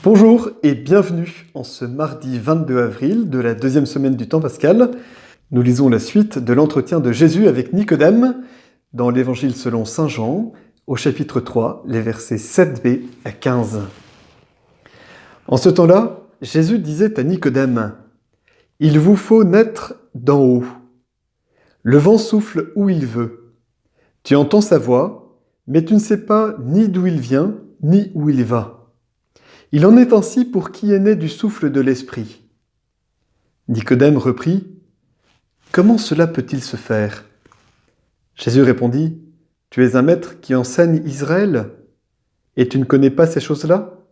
Bonjour et bienvenue en ce mardi 22 avril de la deuxième semaine du temps pascal. Nous lisons la suite de l'entretien de Jésus avec Nicodème dans l'Évangile selon saint Jean, au chapitre 3, les versets 7b à 15. En ce temps-là, Jésus disait à Nicodème : « Il vous faut naître d'en haut. Le vent souffle où il veut. Tu entends sa voix, mais tu ne sais pas ni d'où il vient, ni où il va. Il en est ainsi pour qui est né du souffle de l'Esprit. » Nicodème reprit : « Comment cela peut-il se faire ?» Jésus répondit : « Tu es un maître qui enseigne Israël, et tu ne connais pas ces choses-là ?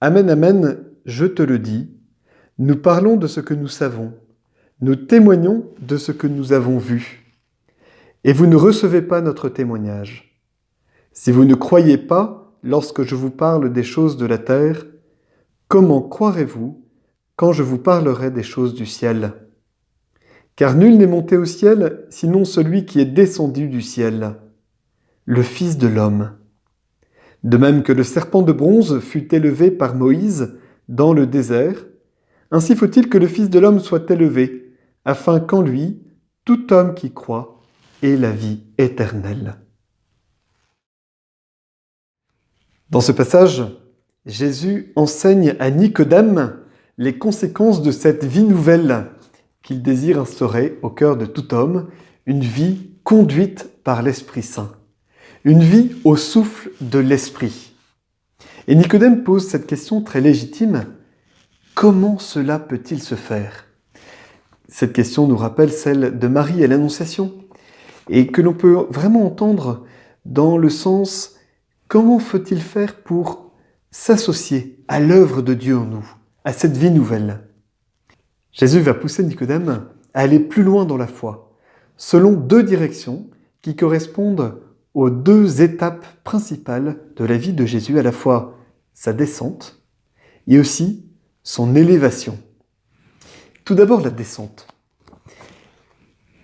Amen, amen, je te le dis, nous parlons de ce que nous savons, nous témoignons de ce que nous avons vu, et vous ne recevez pas notre témoignage. Si vous ne croyez pas lorsque je vous parle des choses de la terre, comment croirez-vous quand je vous parlerai des choses du ciel ? Car nul n'est monté au ciel, sinon celui qui est descendu du ciel, le Fils de l'homme. De même que le serpent de bronze fut élevé par Moïse dans le désert, ainsi faut-il que le Fils de l'homme soit élevé, afin qu'en lui, tout homme qui croit ait la vie éternelle. » Dans ce passage, Jésus enseigne à Nicodème les conséquences de cette vie nouvelle qu'il désire instaurer au cœur de tout homme, une vie conduite par l'Esprit Saint, une vie au souffle de l'Esprit. Et Nicodème pose cette question très légitime : comment cela peut-il se faire ? Cette question nous rappelle celle de Marie à l'Annonciation, et que l'on peut vraiment entendre dans le sens : comment faut-il faire pour s'associer à l'œuvre de Dieu en nous, à cette vie nouvelle ? Jésus va pousser Nicodème à aller plus loin dans la foi, selon deux directions qui correspondent aux deux étapes principales de la vie de Jésus, à la fois sa descente et aussi son élévation. Tout d'abord la descente.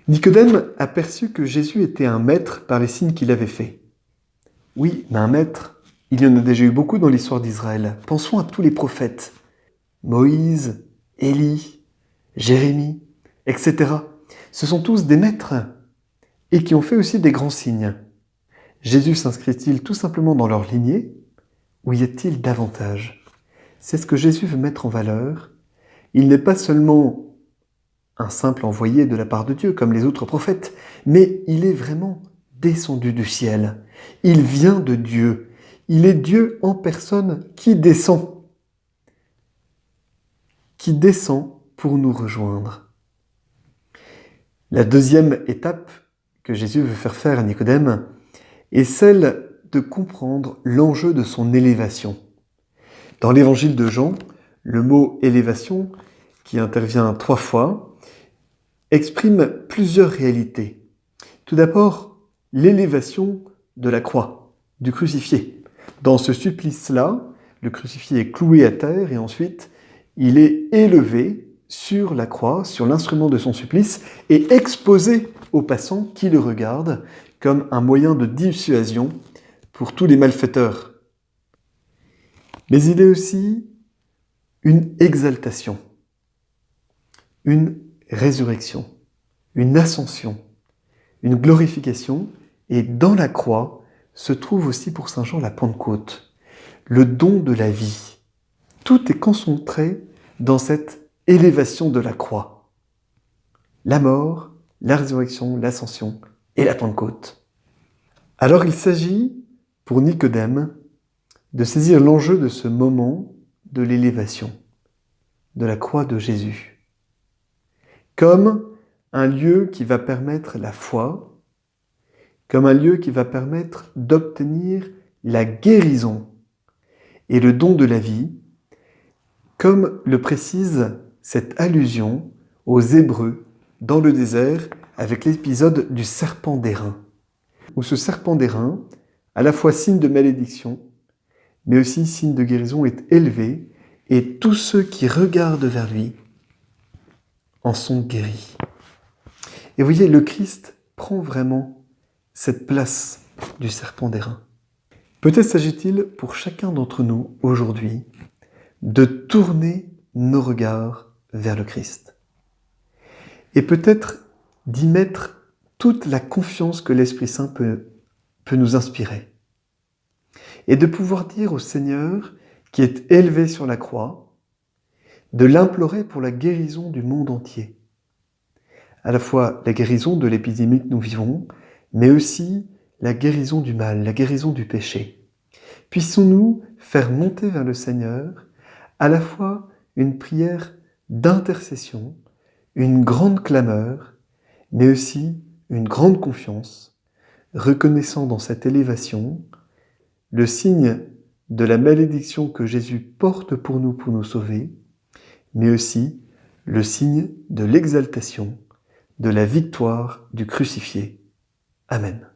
Nicodème a perçu que Jésus était un maître par les signes qu'il avait faits. Oui, mais un maître, il y en a déjà eu beaucoup dans l'histoire d'Israël. Pensons à tous les prophètes. Moïse, Élie, Jérémie, etc. Ce sont tous des maîtres et qui ont fait aussi des grands signes. Jésus s'inscrit-il tout simplement dans leur lignée ou y a-t-il davantage ? C'est ce que Jésus veut mettre en valeur. Il n'est pas seulement un simple envoyé de la part de Dieu comme les autres prophètes, mais il est vraiment descendu du ciel. Il vient de Dieu. Il est Dieu en personne qui descend pour nous rejoindre. La deuxième étape que Jésus veut faire à Nicodème est celle de comprendre l'enjeu de son élévation. Dans l'évangile de Jean, le mot « élévation », qui intervient 3 fois, exprime plusieurs réalités. Tout d'abord, l'élévation de la croix, du crucifié. Dans ce supplice-là, le crucifié est cloué à terre et ensuite, il est élevé sur la croix, sur l'instrument de son supplice, et exposé aux passants qui le regardent comme un moyen de dissuasion pour tous les malfaiteurs. Mais il est aussi une exaltation, une résurrection, une ascension, une glorification, et dans la croix se trouve aussi pour saint Jean la Pentecôte, le don de la vie. Tout est concentré dans cette élévation de la croix. La mort, la résurrection, l'ascension et la Pentecôte. Alors il s'agit, pour Nicodème, de saisir l'enjeu de ce moment de l'élévation, de la croix de Jésus, comme un lieu qui va permettre la foi, comme un lieu qui va permettre d'obtenir la guérison et le don de la vie, comme le précise cette allusion aux Hébreux dans le désert avec l'épisode du serpent d'airain, où ce serpent d'airain, à la fois signe de malédiction, mais aussi signe de guérison, est élevé, et tous ceux qui regardent vers lui en sont guéris. Et vous voyez, le Christ prend vraiment cette place du serpent d'airain. Peut-être s'agit-il pour chacun d'entre nous aujourd'hui de tourner nos regards vers le Christ. Et peut-être d'y mettre toute la confiance que l'Esprit Saint peut nous inspirer. Et de pouvoir dire au Seigneur, qui est élevé sur la croix, de l'implorer pour la guérison du monde entier. À la fois la guérison de l'épidémie que nous vivons, mais aussi la guérison du mal, la guérison du péché. Puissons-nous faire monter vers le Seigneur à la fois une prière d'intercession, une grande clameur, mais aussi une grande confiance, reconnaissant dans cette élévation le signe de la malédiction que Jésus porte pour nous sauver, mais aussi le signe de l'exaltation, de la victoire du crucifié. Amen.